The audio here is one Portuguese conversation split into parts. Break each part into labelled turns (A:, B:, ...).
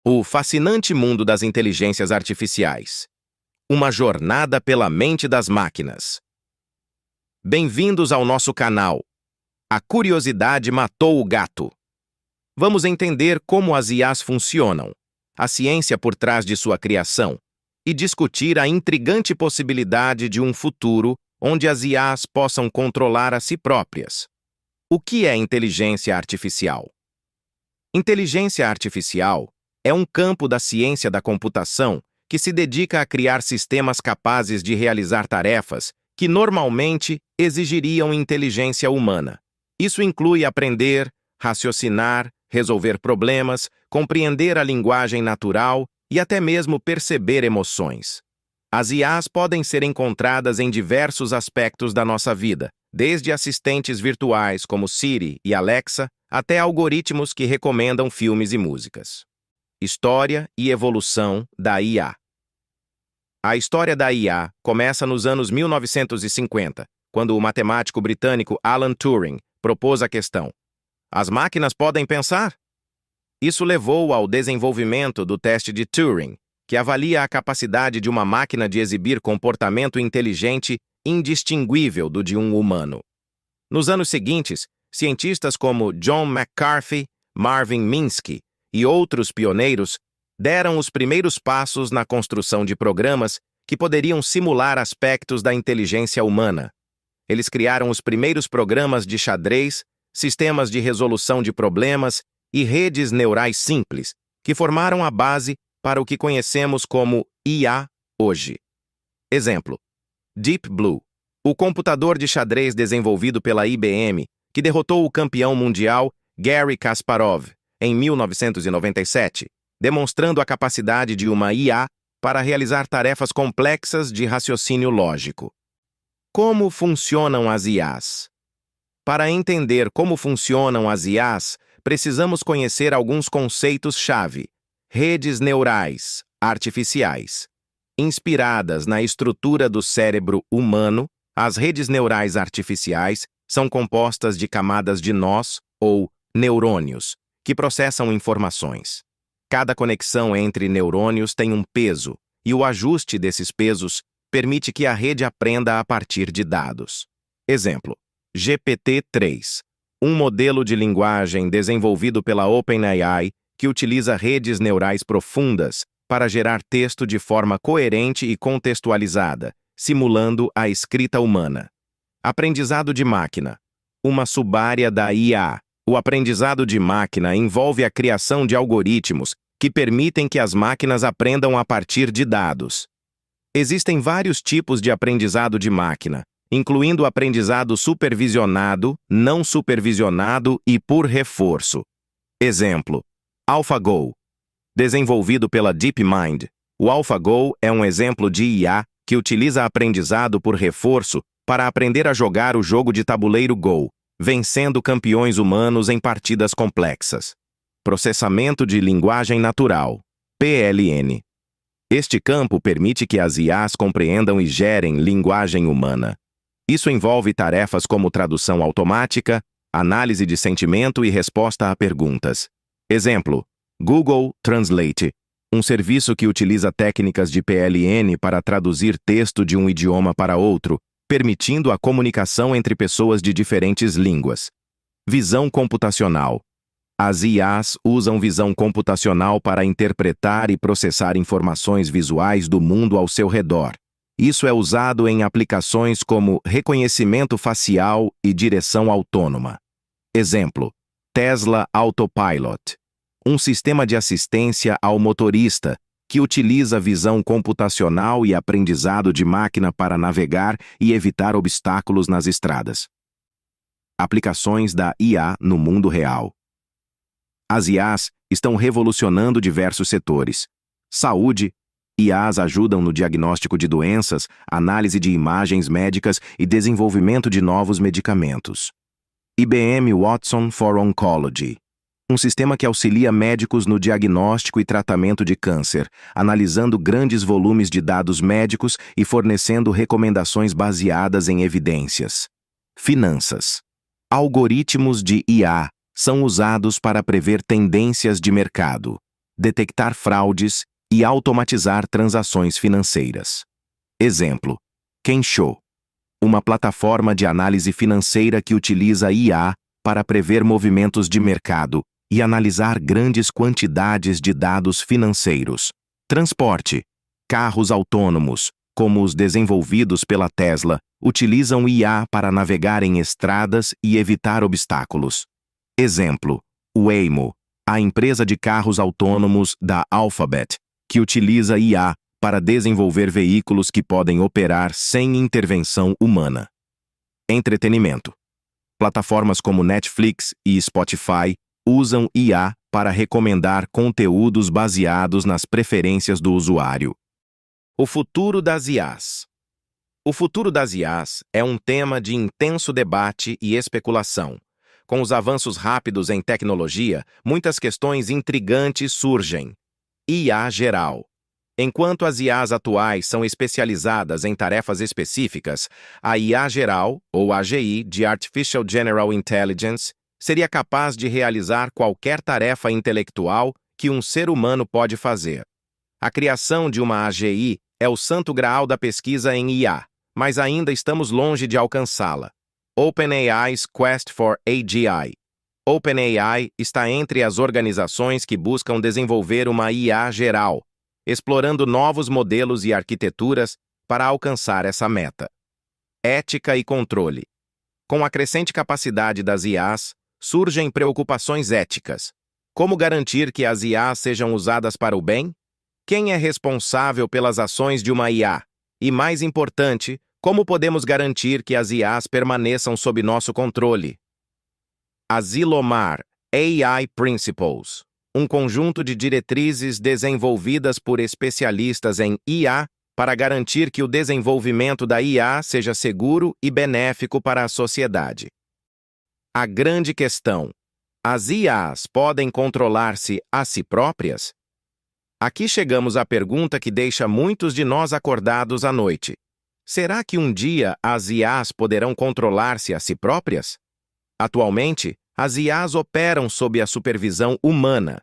A: O fascinante mundo das inteligências artificiais. Uma jornada pela mente das máquinas. Bem-vindos ao nosso canal. A curiosidade matou o gato. Vamos entender como as IAs funcionam, a ciência por trás de sua criação, e discutir a intrigante possibilidade de um futuro onde as IAs possam controlar a si próprias. O que é inteligência artificial? Inteligência artificial é um campo da ciência da computação que se dedica a criar sistemas capazes de realizar tarefas que normalmente exigiriam inteligência humana. Isso inclui aprender, raciocinar, resolver problemas, compreender a linguagem natural e até mesmo perceber emoções. As IAs podem ser encontradas em diversos aspectos da nossa vida, desde assistentes virtuais como Siri e Alexa, até algoritmos que recomendam filmes e músicas. História e evolução da IA. A história da IA começa nos anos 1950, quando o matemático britânico Alan Turing propôs a questão: as máquinas podem pensar? Isso levou ao desenvolvimento do teste de Turing, que avalia a capacidade de uma máquina de exibir comportamento inteligente indistinguível do de um humano. Nos anos seguintes, cientistas como John McCarthy, Marvin Minsky e outros pioneiros deram os primeiros passos na construção de programas que poderiam simular aspectos da inteligência humana. Eles criaram os primeiros programas de xadrez, sistemas de resolução de problemas e redes neurais simples, que formaram a base para o que conhecemos como IA hoje. Exemplo: Deep Blue, o computador de xadrez desenvolvido pela IBM, que derrotou o campeão mundial Garry Kasparov em 1997, demonstrando a capacidade de uma IA para realizar tarefas complexas de raciocínio lógico. Como funcionam as IAs? Para entender como funcionam as IAs, precisamos conhecer alguns conceitos-chave. Redes neurais artificiais. Inspiradas na estrutura do cérebro humano, as redes neurais artificiais são compostas de camadas de nós, ou neurônios, que processam informações. Cada conexão entre neurônios tem um peso, e o ajuste desses pesos permite que a rede aprenda a partir de dados. Exemplo: GPT-3, um modelo de linguagem desenvolvido pela OpenAI que utiliza redes neurais profundas para gerar texto de forma coerente e contextualizada, simulando a escrita humana. Aprendizado de máquina, uma subárea da IA. O aprendizado de máquina envolve a criação de algoritmos que permitem que as máquinas aprendam a partir de dados. Existem vários tipos de aprendizado de máquina, incluindo o aprendizado supervisionado, não supervisionado e por reforço. Exemplo: AlphaGo. Desenvolvido pela DeepMind, o AlphaGo é um exemplo de IA que utiliza aprendizado por reforço para aprender a jogar o jogo de tabuleiro Go, vencendo campeões humanos em partidas complexas. Processamento de linguagem natural, PLN. Este campo permite que as IAs compreendam e gerem linguagem humana. Isso envolve tarefas como tradução automática, análise de sentimento e resposta a perguntas. Exemplo: Google Translate, um serviço que utiliza técnicas de PLN para traduzir texto de um idioma para outro, permitindo a comunicação entre pessoas de diferentes línguas. Visão computacional. As IAs usam visão computacional para interpretar e processar informações visuais do mundo ao seu redor. Isso é usado em aplicações como reconhecimento facial e direção autônoma. Exemplo: Tesla Autopilot, um sistema de assistência ao motorista que utiliza visão computacional e aprendizado de máquina para navegar e evitar obstáculos nas estradas. Aplicações da IA no mundo real. As IAs estão revolucionando diversos setores. Saúde. IAs ajudam no diagnóstico de doenças, análise de imagens médicas e desenvolvimento de novos medicamentos. IBM Watson for Oncology, um sistema que auxilia médicos no diagnóstico e tratamento de câncer, analisando grandes volumes de dados médicos e fornecendo recomendações baseadas em evidências. Finanças. Algoritmos de IA são usados para prever tendências de mercado. detectar fraudes e automatizar transações financeiras. Exemplo: Kensho, uma plataforma de análise financeira que utiliza IA para prever movimentos de mercado e analisar grandes quantidades de dados financeiros. Transporte. Carros autônomos, como os desenvolvidos pela Tesla, utilizam IA para navegar em estradas e evitar obstáculos. Exemplo: Waymo, a empresa de carros autônomos da Alphabet, que utiliza IA para desenvolver veículos que podem operar sem intervenção humana. Entretenimento. Plataformas como Netflix e Spotify usam IA para recomendar conteúdos baseados nas preferências do usuário. O futuro das IAs. O futuro das IAs é um tema de intenso debate e especulação. Com os avanços rápidos em tecnologia, muitas questões intrigantes surgem. IA geral. Enquanto as IAs atuais são especializadas em tarefas específicas, a IA geral, ou AGI, de Artificial General Intelligence, seria capaz de realizar qualquer tarefa intelectual que um ser humano pode fazer. A criação de uma AGI é o santo graal da pesquisa em IA, mas ainda estamos longe de alcançá-la. OpenAI's Quest for AGI. OpenAI está entre as organizações que buscam desenvolver uma IA geral, explorando novos modelos e arquiteturas para alcançar essa meta. Ética e controle. Com a crescente capacidade das IAs, surgem preocupações éticas. Como garantir que as IAs sejam usadas para o bem? Quem é responsável pelas ações de uma IA? E, mais importante, como podemos garantir que as IAs permaneçam sob nosso controle? Asilomar, AI Principles, um conjunto de diretrizes desenvolvidas por especialistas em IA para garantir que o desenvolvimento da IA seja seguro e benéfico para a sociedade. A grande questão: as IAs podem controlar-se a si próprias? Aqui chegamos à pergunta que deixa muitos de nós acordados à noite. Será que um dia as IAs poderão controlar-se a si próprias? Atualmente, as IAs operam sob a supervisão humana.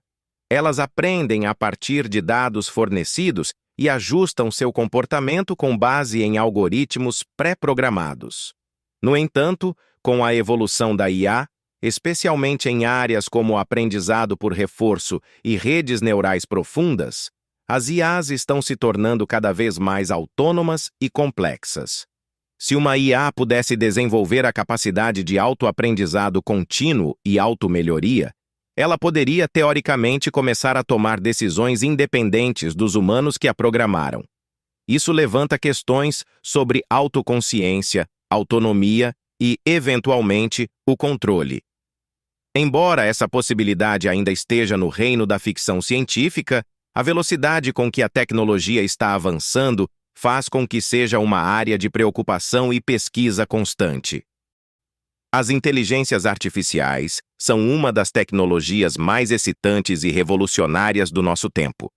A: Elas aprendem a partir de dados fornecidos e ajustam seu comportamento com base em algoritmos pré-programados. No entanto, com a evolução da IA, especialmente em áreas como aprendizado por reforço e redes neurais profundas, as IAs estão se tornando cada vez mais autônomas e complexas. Se uma IA pudesse desenvolver a capacidade de autoaprendizado contínuo e automelhoria, ela poderia, teoricamente, começar a tomar decisões independentes dos humanos que a programaram. Isso levanta questões sobre autoconsciência, autonomia e, eventualmente, o controle. Embora essa possibilidade ainda esteja no reino da ficção científica, a velocidade com que a tecnologia está avançando faz com que seja uma área de preocupação e pesquisa constante. As inteligências artificiais são uma das tecnologias mais excitantes e revolucionárias do nosso tempo.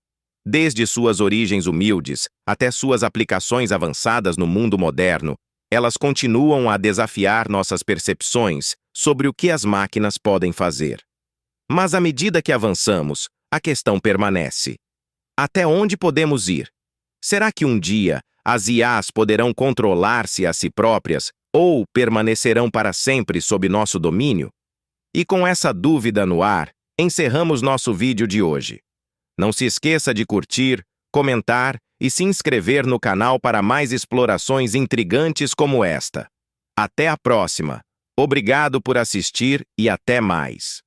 A: Desde suas origens humildes até suas aplicações avançadas no mundo moderno, elas continuam a desafiar nossas percepções sobre o que as máquinas podem fazer. Mas à medida que avançamos, a questão permanece. Até onde podemos ir? Será que um dia as IAs poderão controlar-se a si próprias ou permanecerão para sempre sob nosso domínio? E com essa dúvida no ar, encerramos nosso vídeo de hoje. Não se esqueça de curtir, comentar e se inscrever no canal para mais explorações intrigantes como esta. Até a próxima! Obrigado por assistir e até mais!